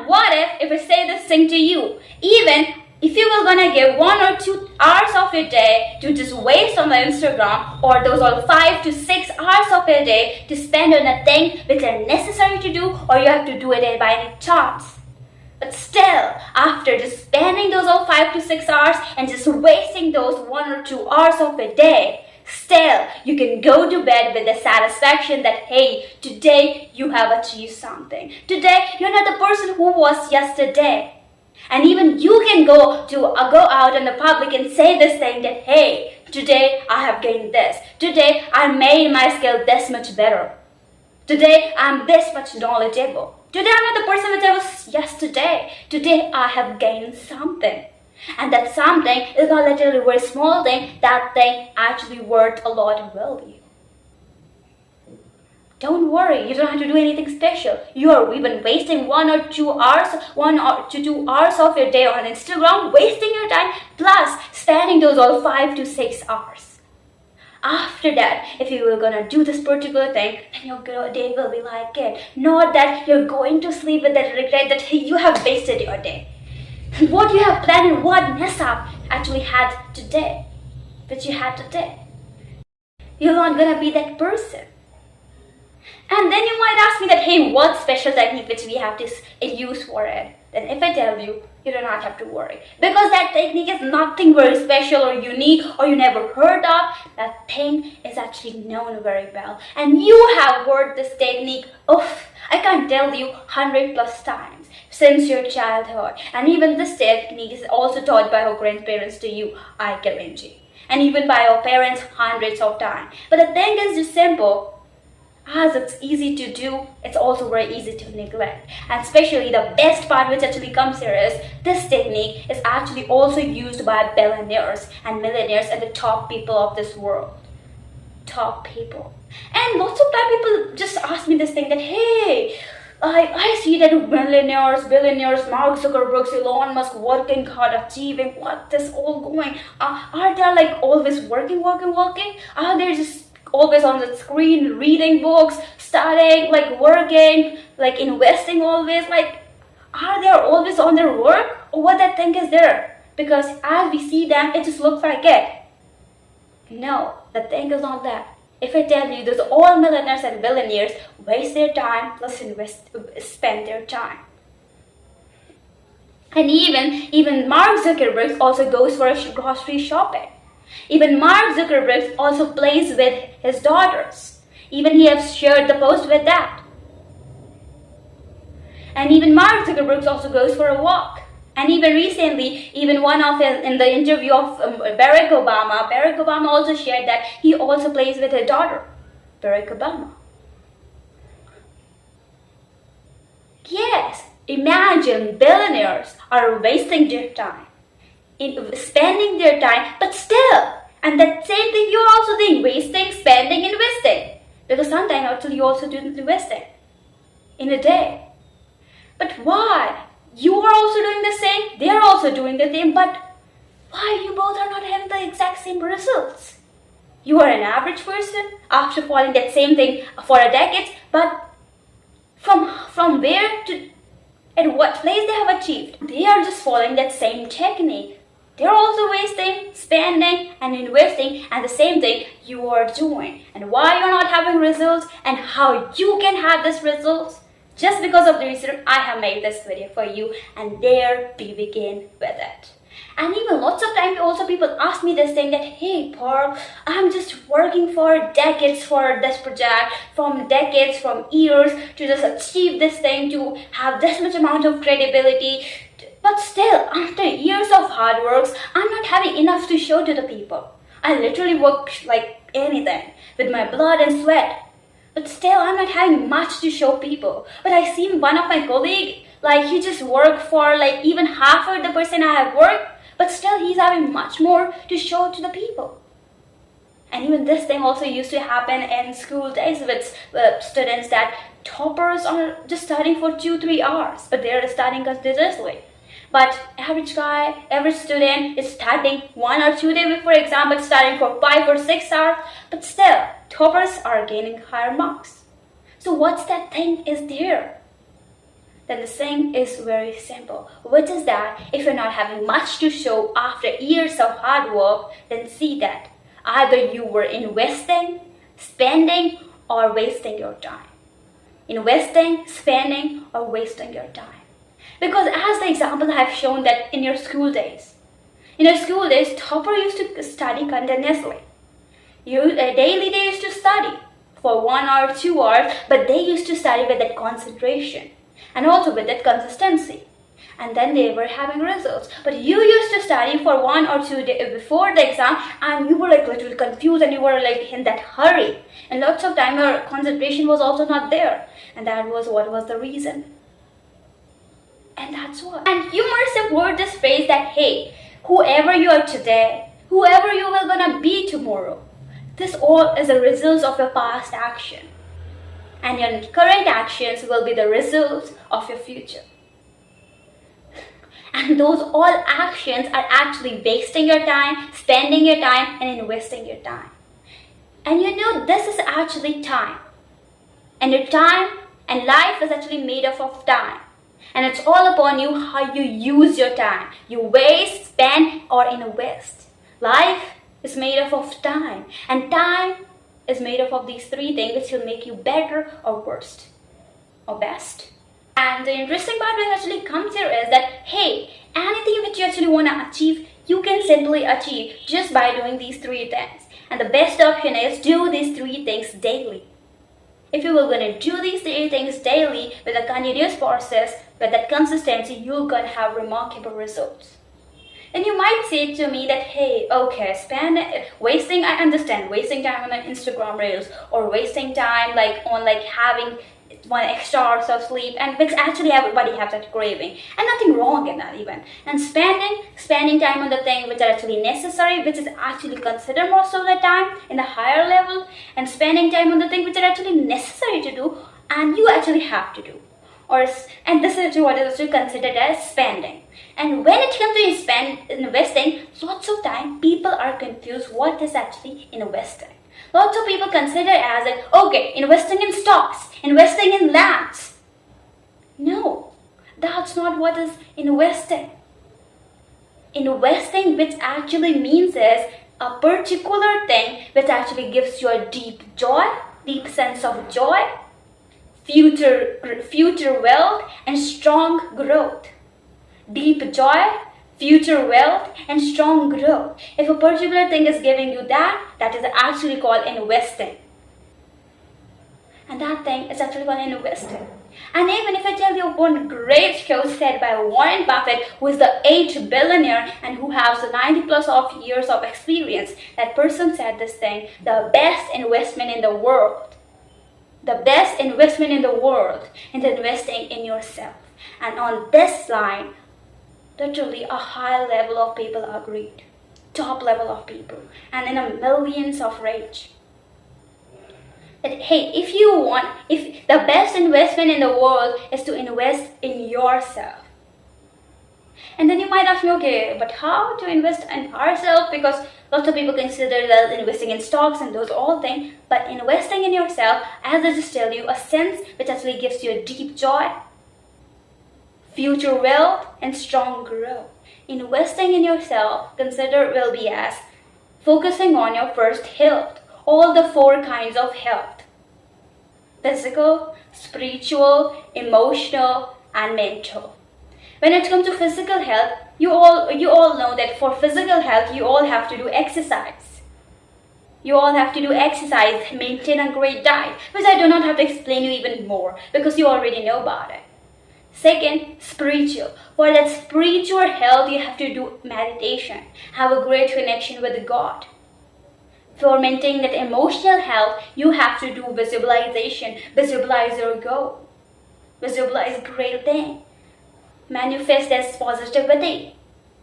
what if I say this thing to you? Even if you were gonna give 1 or 2 hours of your day to just waste on the Instagram, or those all 5 to 6 hours of your day to spend on a thing which are necessary to do, or you have to do it by any chance. But still, after just spending those all 5 to 6 hours and just wasting those 1 or 2 hours of your day, still you can go to bed with the satisfaction that, hey, today you have achieved something. Today you're not the person who was yesterday. And even you can go out in the public and say this thing that, hey, today I have gained this. Today I made my skill this much better. Today I'm this much knowledgeable. Today I'm not the person which I was yesterday. Today I have gained something. And that something is not literally a very small thing. That thing actually worth a lot of value. Don't worry, you don't have to do anything special. You are even wasting 1 or 2 hours, 1 or 2 hours of your day on Instagram, wasting your time, plus spending those all 5 to 6 hours. After that, if you were gonna do this particular thing, then your day will be like it. Not that you're going to sleep with that regret that, hey, you have wasted your day. What you have planned and what mess up actually had today, that you had today. You're not gonna be that person. And then you might ask me that, hey, what special technique which we have to use for it? Then if I tell you, you do not have to worry. Because that technique is nothing very special or unique or you never heard of. That thing is actually known very well. And you have heard this technique, I can't tell you 100+ times since your childhood. And even this technique is also taught by our grandparents to you, I guarantee. And even by our parents hundreds of times. But the thing is just simple. As it's easy to do, it's also very easy to neglect. And especially the best part which actually comes here is this technique is actually also used by billionaires and millionaires and the top people of this world. Top people. And lots of time people just ask me this thing that, hey, I see that billionaires, Mark Zuckerberg, Elon Musk working hard, achieving what this all going. Are they like always working? Are they just always on the screen, reading books, studying, like working, like investing always? Like, are they always on their work? Or what that thing is there? Because as we see them, it just looks like it. No, the thing is not that. If I tell you those all millionaires and billionaires waste their time plus spend their time. And even Mark Zuckerberg also goes for grocery shopping. Even Mark Zuckerberg also plays with his daughters. Even he has shared the post with that. And even Mark Zuckerberg also goes for a walk. And even recently, even one of his, in the interview of Barack Obama also shared that he also plays with his daughter, Barack Obama. Yes, imagine billionaires are wasting their time. Spending their time, but still, and that same thing you're also doing, wasting, spending, investing. Because sometimes actually you also do investing in a day. But why? You are also doing the same, they are also doing the same, but why you both are not having the exact same results? You are an average person after following that same thing for a decade, but from where to at what place they have achieved? They are just following that same technique. They're also wasting, spending, and investing, and the same thing you are doing. And why you're not having results, and how you can have these results, just because of the reason I have made this video for you, and there we begin with it. And even lots of times also people ask me this thing that, hey Pearl, I'm just working for decades for this project, from years to just achieve this thing, to have this much amount of credibility. But still, after years of hard works, I'm not having enough to show to the people. I literally work like anything, with my blood and sweat. But still, I'm not having much to show people. But I see one of my colleagues, like he just worked for like even half of the person I have worked, but still he's having much more to show to the people. And even this thing also used to happen in school days with students that toppers are just studying for 2-3 hours, but they're studying continuously. But average guy, average student is studying 1 or 2 days before exam, but studying for 5 or 6 hours. But still, toppers are gaining higher marks. So what's that thing is there? then the thing is very simple, which is that if you're not having much to show after years of hard work, then see that either you were investing, spending, or wasting your time. Investing, spending, or wasting your time. Because as the example I have shown that in your school days, topper used to study continuously. Daily they used to study for 1 hour, 2 hours, but they used to study with that concentration and also with that consistency. And then they were having results. But you used to study for 1 or 2 days before the exam, and you were like little confused and you were like in that hurry. And lots of time your concentration was also not there. And that was what was the reason. And that's what. And you must have heard this phrase that, hey, whoever you are today, whoever you are gonna be tomorrow, this all is a result of your past action. And your current actions will be the results of your future. And those all actions are actually wasting your time, spending your time, and investing your time. And this is actually time. And your time and life is actually made up of time. And it's all upon you how you use your time. You waste, spend, or invest. Life is made up of time. And time is made up of these 3 things which will make you better or worst or best. And the interesting part which actually comes here is that, hey, anything which you actually want to achieve, you can simply achieve just by doing these 3 things. And the best option is do these 3 things daily. If you were going to do these 3 things daily with a continuous process, with that consistency, you're going to have remarkable results. Then you might say to me that, hey, okay, wasting, I understand, wasting time on the Instagram reels or wasting time on having 1 extra hours of sleep, and which actually everybody has that craving, and nothing wrong in that even. And spending time on the thing which are actually necessary, which is actually considered most of the time in the higher level, and spending time on the thing which are actually necessary to do and you actually have to do. And this is what is also considered as spending. And when it comes to investing, lots of time people are confused what is actually investing. Lots of people consider as okay, investing in stocks, investing in lands. No, that's not what is investing. Investing, which actually means is a particular thing which actually gives you a deep sense of joy, future wealth, and strong growth. Deep joy, future wealth, and strong growth. If a particular thing is giving you that is actually called investing. And that thing is actually called investing. And even if I tell you one great quote said by Warren Buffett, who is the 8th billionaire and who has 90 plus of years of experience, that person said this thing, the best investment in the world. The best investment in the world is investing in yourself. And on this line, literally a high level of people agreed. Top level of people. And in a millions of range. That, hey, if the best investment in the world is to invest in yourself. And then you might ask me, okay, but how to invest in ourselves? Because lots of people consider that investing in stocks and those all things. But investing in yourself, as I just tell you, a sense which actually gives you a deep joy, future wealth, and strong growth. Investing in yourself, consider will be as focusing on your first health. All the 4 kinds of health. Physical, spiritual, emotional, and mental. When it comes to physical health, you all know that for physical health, you all have to do exercise. You all have to do exercise, maintain a great diet, which I do not have to explain you even more because you already know about it. Second, spiritual. For that spiritual health, you have to do meditation, have a great connection with God. For maintaining that emotional health, you have to do visualization, visualize your goal, visualize great thing. Manifest as positivity.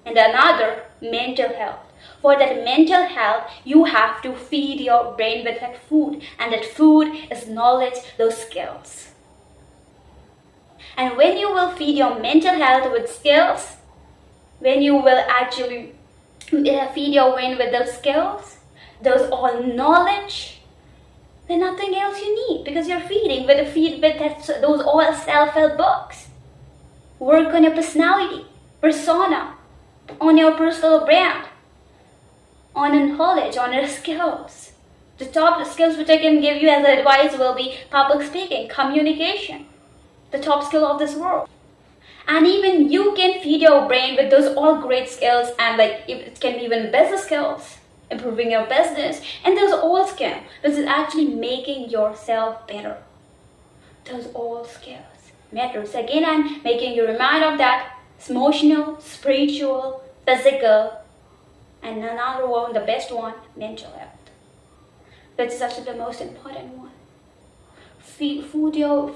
And another, mental health. For that mental health, you have to feed your brain with that food. And that food is knowledge, those skills. And when you will feed your mental health with skills, when you will actually feed your brain with those skills, those all knowledge, then nothing else you need because you're feeding with those all self-help books. Work on your personality, persona, on your personal brand, on your knowledge, on your skills. The top skills which I can give you as advice will be public speaking, communication, the top skill of this world. And even you can feed your brain with those all great skills, and like it can be even business skills, improving your business, and those all skills, which is actually making yourself better. Those all skills matters. Again, I'm making you remind of that. It's emotional, spiritual, physical, and another one, the best one, mental health. That's actually the most important one. Feed your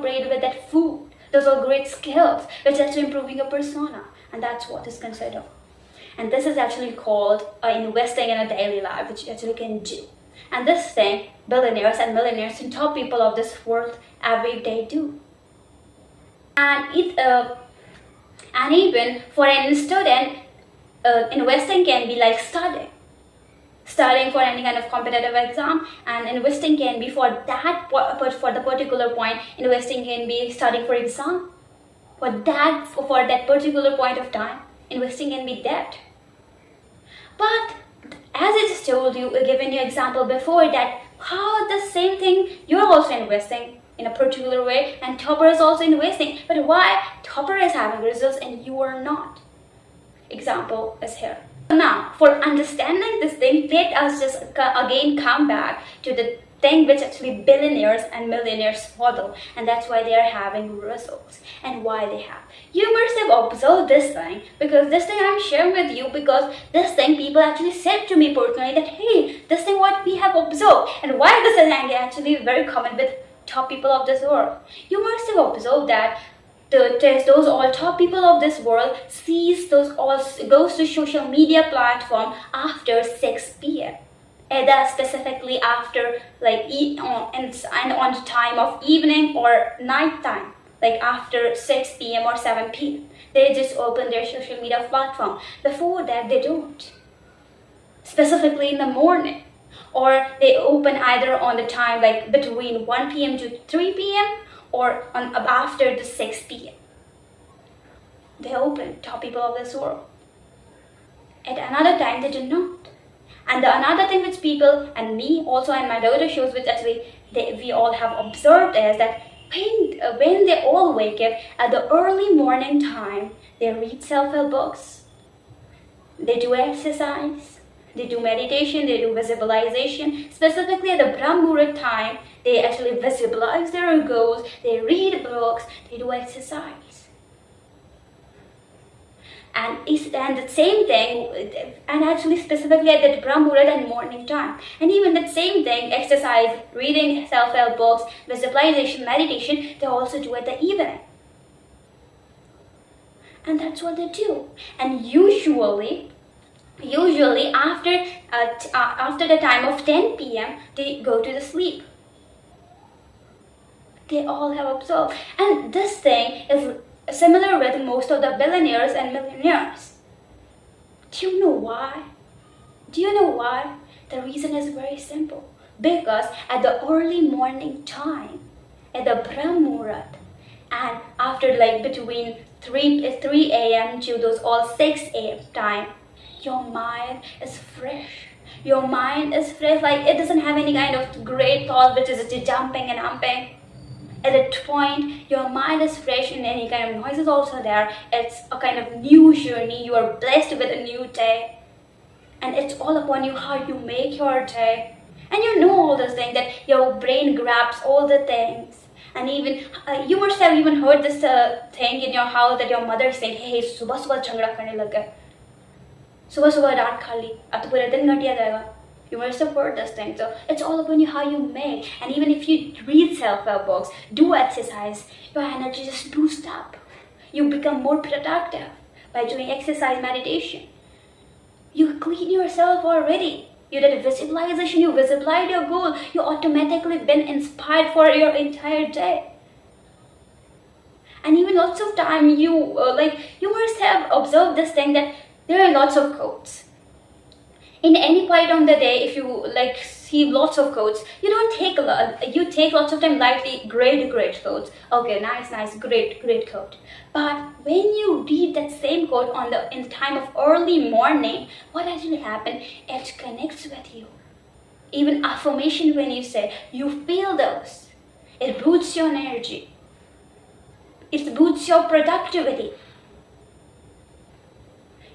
brain with that food. Those are great skills, which is actually improving your persona, and that's what is considered. And this is actually called investing in a daily life, which you actually can do. And this thing, billionaires and millionaires and top people of this world every day do. And even for a student, investing can be like studying for any kind of competitive exam, and investing can be for the particular point. Investing can be studying for exam. For that particular point of time, investing can be that. But as I just told you, given you example before, that how the same thing you're also investing in a particular way, and topper is also investing. But why topper is having results and you are not? Example is here. Now, for understanding this thing, let us just again come back to the thing which actually billionaires and millionaires follow, and that's why they are having results and why they have. You must have observed this thing, because this thing I'm sharing with you, because this thing people actually said to me personally that, hey, this thing what we have observed, and why this is actually very common with top people of this world. You must have observed that those all top people of this world goes to social media platform after 6 p.m. Either specifically after and on the time of evening or night time, like after 6 p.m. or 7 p.m. They just open their social media platform. Before that, they don't. Specifically in the morning, or they open either on the time like between 1 p.m. to 3 p.m. or after the 6 p.m. They open, top people of this world. At another time, they do not. And the another thing which people, and me also, and my daughter shows, which actually we all have observed, is that when they all wake up at the early morning time, they read self-help books, they do exercise, they do meditation, they do visualization. Specifically at the Brahm Muhurat time, they actually visualize their goals, they read books, they do exercise. And the same thing, and actually specifically at the Brahm Muhurat and morning time. And even that same thing, exercise, reading self-help books, visualization, meditation, they also do at the evening. And that's what they do. And usually after the time of 10 p.m., they go to the sleep. They all have observed. And this thing is similar with most of the billionaires and millionaires. Do you know why? The reason is very simple. Because at the early morning time, at the Brahm Muhurat, and after between 3 a.m. to those all 6 a.m. time, your mind is fresh. Your mind is fresh, it doesn't have any kind of great thought which is jumping and humping. At that point, your mind is fresh and any kind of noise is also there. It's a kind of new journey. You are blessed with a new day. And it's all upon you how you make your day. And you know all those things, that your brain grabs all the things. And even, you must have even heard this thing in your house that your mother is saying, hey, subah subah jhagda karne lag gaye. Subah subah डांट खा ली, अब तो पूरा दिन घटिया जाएगा. You must have heard this thing. So it's all upon you how you make. And even if you read self-help books, do exercise, your energy just boosts up. You become more productive by doing exercise, meditation. You clean yourself already. You did a visualization, you visualized your goal. You automatically been inspired for your entire day. And even lots of time you must have observed this thing, that there are lots of quotes. In any point on the day, if you see lots of quotes. You don't take a lot, you take lots of time lightly. Great quotes. Okay, nice, great quote. But when you read that same quote in the time of early morning, what actually happens? It connects with you. Even affirmation, when you say, you feel those. It boosts your energy. It boosts your productivity.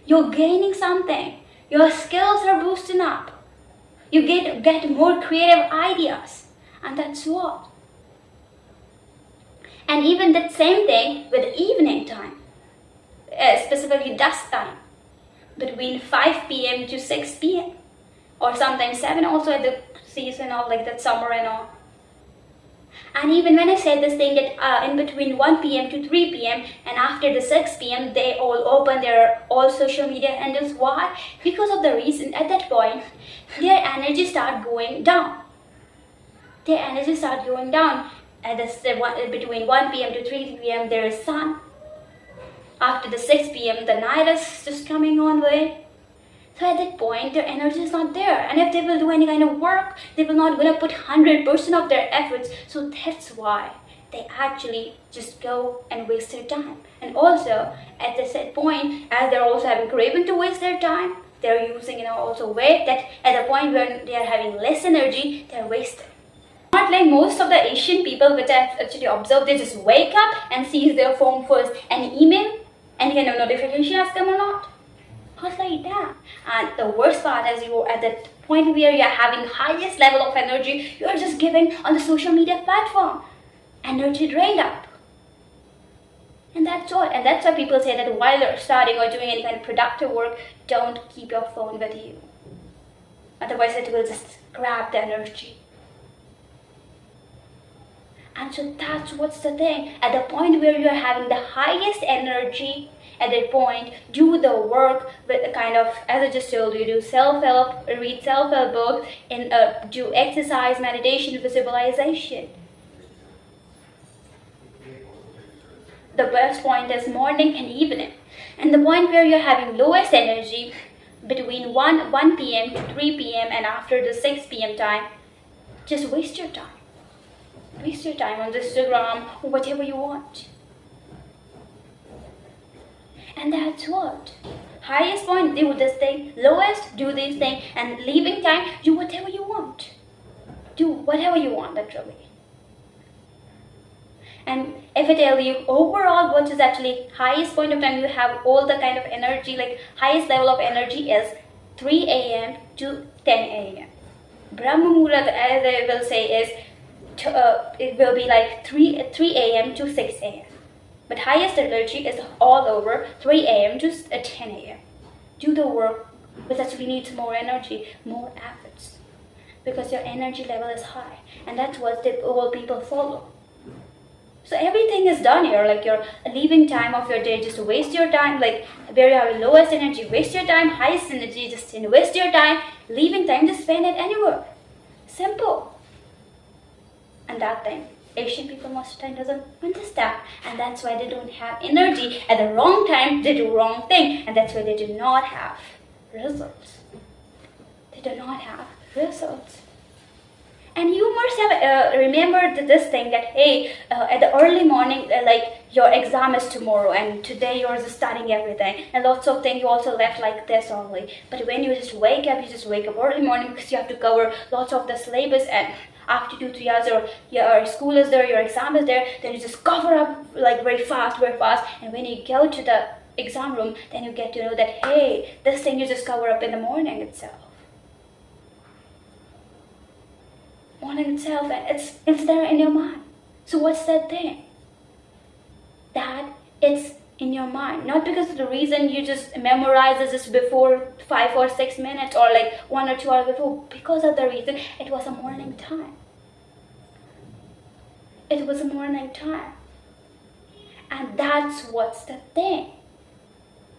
You're gaining something. Your skills are boosting up. You get more creative ideas. And that's what. And even that same thing with evening time. Specifically dusk time. Between 5 p.m. to 6 p.m. Or sometimes 7 also at the season of like that summer and all. And even when I said this thing that in between 1 p.m. to 3 p.m. and after the 6 p.m. they all open their all social media handles. Why? Because of the reason at that point their energy start going down. Their energy start going down. At between 1 p.m. to 3 p.m. there is sun. After the 6 p.m. the night is just coming on way. So at that point, their energy is not there. And if they will do any kind of work, they will not going to put 100% of their efforts. So that's why they actually just go and waste their time. And also, at the set point, as they're also having craving to waste their time, they're using also way that at the point when they are having less energy, they're wasting. Not like most of the Asian people, which I've actually observed, they just wake up and sees their phone first and email, any kind of notification has come or not. Just like that. And the worst part is you at that point where you're having highest level of energy, you're just giving on the social media platform. Energy drained up. And that's all. And that's why people say that while you're starting or doing any kind of productive work, don't keep your phone with you. Otherwise it will just grab the energy. And so that's what's the thing. At the point where you're having the highest energy, at that point, do the work with the kind of, as I just told you, do self-help, read self-help books, and do exercise, meditation, visualization. The best point is morning and evening. And the point where you're having lowest energy, between 1 p.m. to 3 p.m. and after the 6 p.m. time, just waste your time. Waste your time on Instagram or whatever you want. And that's what. Highest point, do this thing. Lowest, do this thing. And leaving time, do whatever you want. Do whatever you want, literally. And if I tell you overall what is actually highest point of time, you have all the kind of energy, like highest level of energy is 3 a.m. to 10 a.m. Brahma Muhurat, as I will say, is it will be like 3 a.m. to 6 a.m. But highest energy is all over 3 a.m. to 10 a.m. Do the work, which actually needs more energy, more efforts. Because your energy level is high. And that's what all people follow. So everything is done here, like your leaving time of your day, just waste your time, like where you have lowest energy, waste your time, highest energy, just waste your time, leaving time, just spend it anywhere. Simple. And that thing, Asian people most of the time doesn't understand, and that's why they don't have energy. At the wrong time, they do wrong thing, and that's why they do not have results. They do not have results. And you must have remembered this thing that, hey, at the early morning, like your exam is tomorrow and today you're just studying everything. And lots of things you also left like this only. But when you just wake up early morning because you have to cover lots of the syllabus, and after 2-3 hours your school is there, your exam is there, then you just cover up like very fast. And when you go to the exam room, then you get to know that, hey, this thing you just cover up in the morning itself. And it's there in your mind. So what's that thing? That it's in your mind. Not because of the reason you just memorize this before 5 or 6 minutes or like 1 or 2 hours before. Because of the reason it was a morning time. It was a morning time. And that's what's the thing.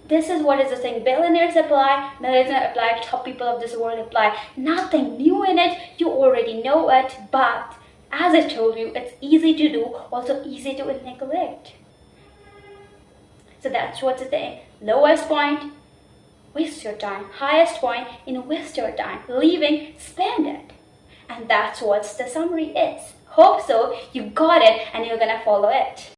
This is what is the thing. Billionaires apply, millionaires apply, top people of this world apply. Nothing new in it. You already know it. But as I told you, it's easy to do, also easy to neglect. So that's what's the thing. Lowest point, waste your time. Highest point, invest your time. Leaving, spend it. And that's what the summary is. Hope so, you got it and you're gonna follow it.